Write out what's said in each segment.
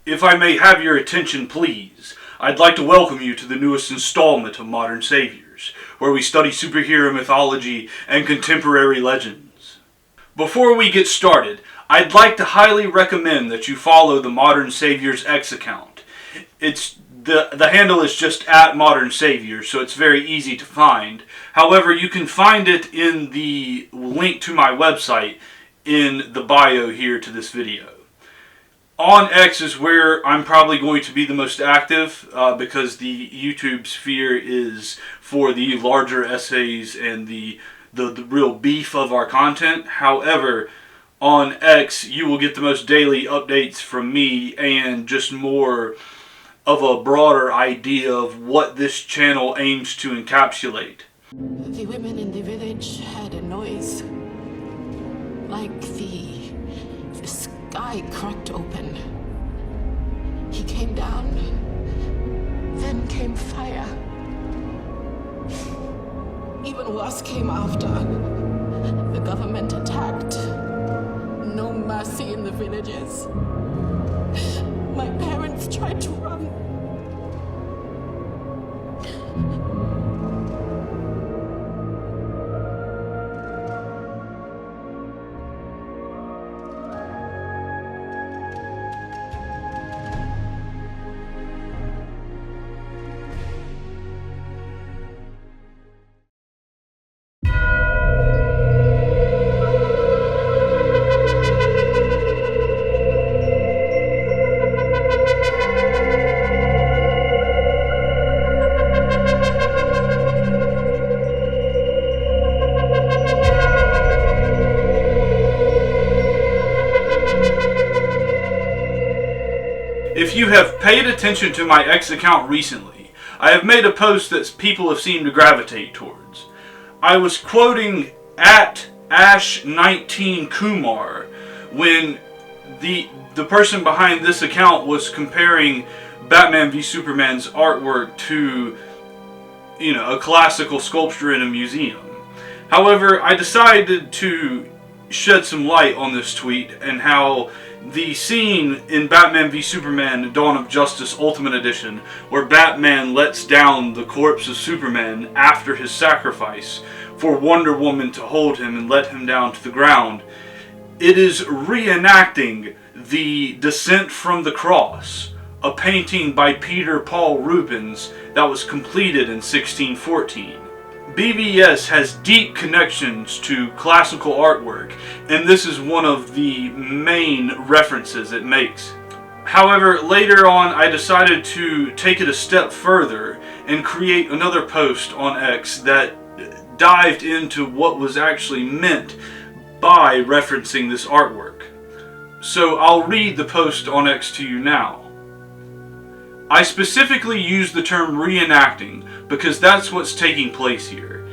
If I may have your attention, please, I'd like to welcome you to the newest installment of Modern Saviors, where we study superhero mythology and contemporary legends. Before we get started, I'd like to highly recommend that you follow the Modern Saviors X account. The handle is just at Modern Saviors, so it's very easy to find. However, you can find it in the link to my website in the bio here to this video. On X is where I'm probably going to be the most active because the YouTube sphere is for the larger essays and the real beef of our content. However, on X you will get the most daily updates from me and just more of a broader idea of what this channel aims to encapsulate. The women in the village heard a noise, like the sky cracked open. He came down, then came fire. Even worse came after. The government attacked. No mercy in the villages. My parents tried to run. If you have paid attention to my X account recently, I have made a post that people have seemed to gravitate towards. I was quoting at Ash19Kumar when the person behind this account was comparing Batman v Superman's artwork to, a classical sculpture in a museum. However, I decided to shed some light on this tweet and how the scene in Batman v Superman Dawn of Justice Ultimate Edition, where Batman lets down the corpse of Superman after his sacrifice for Wonder Woman to hold him and let him down to the ground, it is reenacting the Descent from the Cross, a painting by Peter Paul Rubens that was completed in 1614. BVS has deep connections to classical artwork, and this is one of the main references it makes. However, later on I decided to take it a step further and create another post on X that dived into what was actually meant by referencing this artwork. So I'll read the post on X to you now. I specifically use the term reenacting because that's what's taking place here.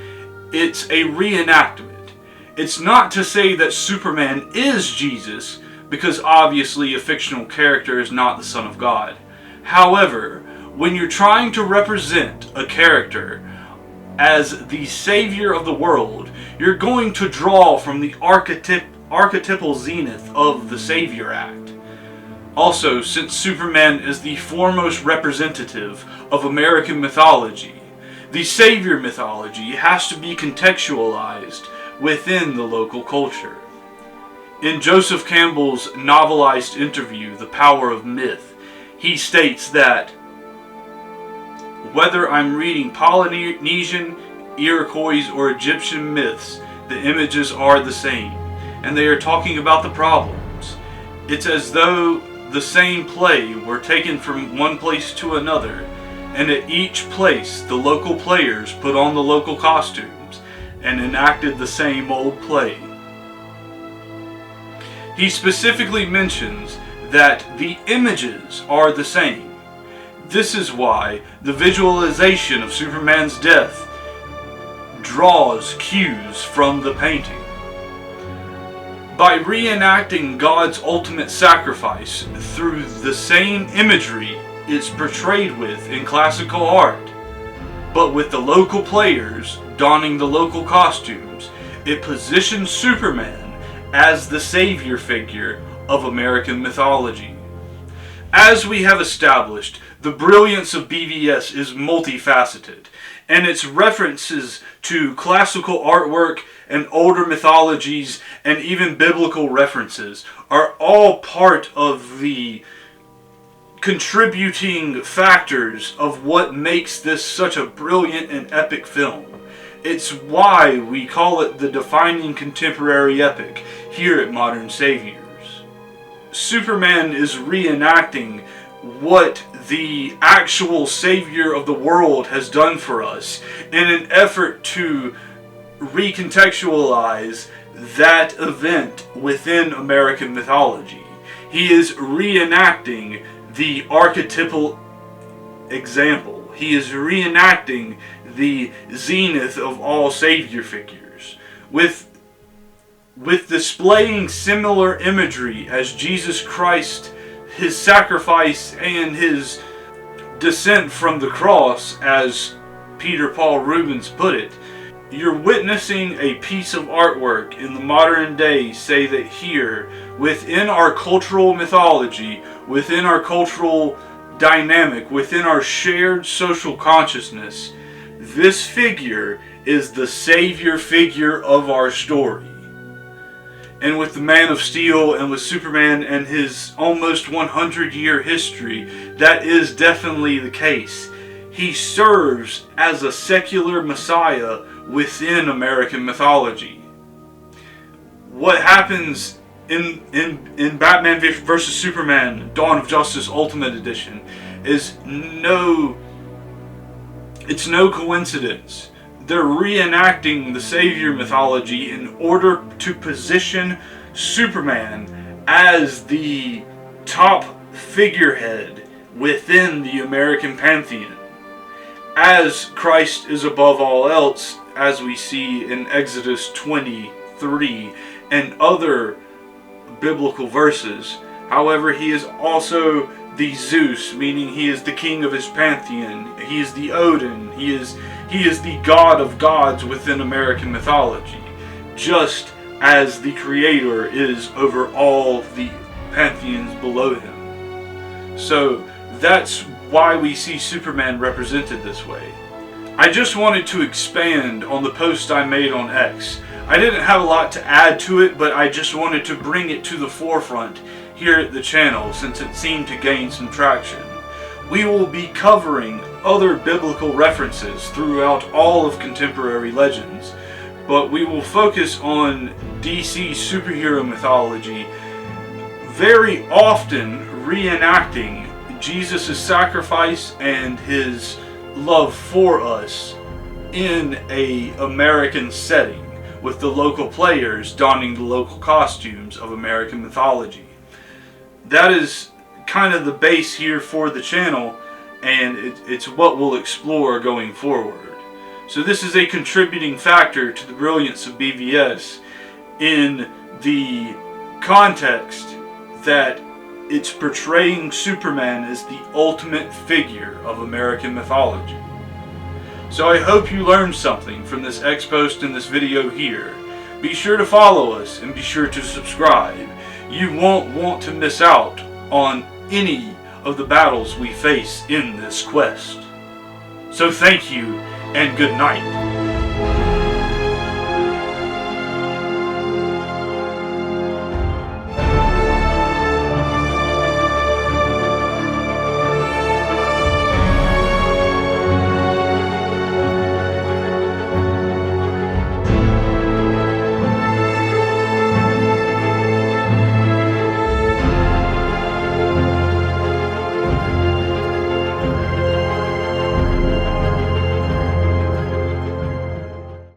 It's a reenactment. It's not to say that Superman is Jesus, because obviously a fictional character is not the Son of God. However, when you're trying to represent a character as the savior of the world, you're going to draw from the archetypal zenith of the Savior Act. Also, since Superman is the foremost representative of American mythology, the Savior mythology has to be contextualized within the local culture. In Joseph Campbell's novelized interview, The Power of Myth, he states that, whether I'm reading Polynesian, Iroquois, or Egyptian myths, the images are the same, and they are talking about the problems. It's as though the same play were taken from one place to another, and at each place the local players put on the local costumes and enacted the same old play. He specifically mentions that the images are the same. This is why the visualization of Superman's death draws cues from the painting. By reenacting God's ultimate sacrifice through the same imagery it's portrayed with in classical art, but with the local players donning the local costumes, it positions Superman as the savior figure of American mythology. As we have established, the brilliance of BVS is multifaceted, and its references to classical artwork and older mythologies and even biblical references are all part of the contributing factors of what makes this such a brilliant and epic film. It's why we call it the defining contemporary epic here at Modern Saviors. Superman is reenacting what the actual Savior of the world has done for us in an effort to recontextualize that event within American mythology. He is reenacting the archetypal example. He is reenacting the zenith of all Savior figures with displaying similar imagery as Jesus Christ, his sacrifice, and his descent from the cross, as Peter Paul Rubens put it. You're witnessing a piece of artwork in the modern day say that here, within our cultural mythology, within our cultural dynamic, within our shared social consciousness, this figure is the Savior figure of our story. And with the Man of Steel and with Superman and his almost 100-year history, that is definitely the case. He serves as a secular messiah within American mythology. What happens in Batman vs. Superman Dawn of Justice Ultimate Edition is no coincidence. They're reenacting the Savior mythology in order to position Superman as the top figurehead within the American pantheon. As Christ is above all else, as we see in Exodus 23 and other biblical verses. However, he is also the Zeus, meaning he is the king of his pantheon. He is the Odin. He is the god of gods within American mythology, just as the creator is over all the pantheons below him. So that's why we see Superman represented this way. I just wanted to expand on the post I made on X. I didn't have a lot to add to it, but I just wanted to bring it to the forefront here at the channel since it seemed to gain some traction. We will be covering other biblical references throughout all of contemporary legends, but we will focus on DC superhero mythology, very often reenacting Jesus' sacrifice and his love for us in an American setting, with the local players donning the local costumes of American mythology. That is kind of the base here for the channel, and it's what we'll explore going forward. So this is a contributing factor to the brilliance of BVS in the context that it's portraying Superman as the ultimate figure of American mythology. So I hope you learned something from this X post and this video here. Be sure to follow us and be sure to subscribe. You won't want to miss out on any of the battles we face in this quest. So thank you and good night.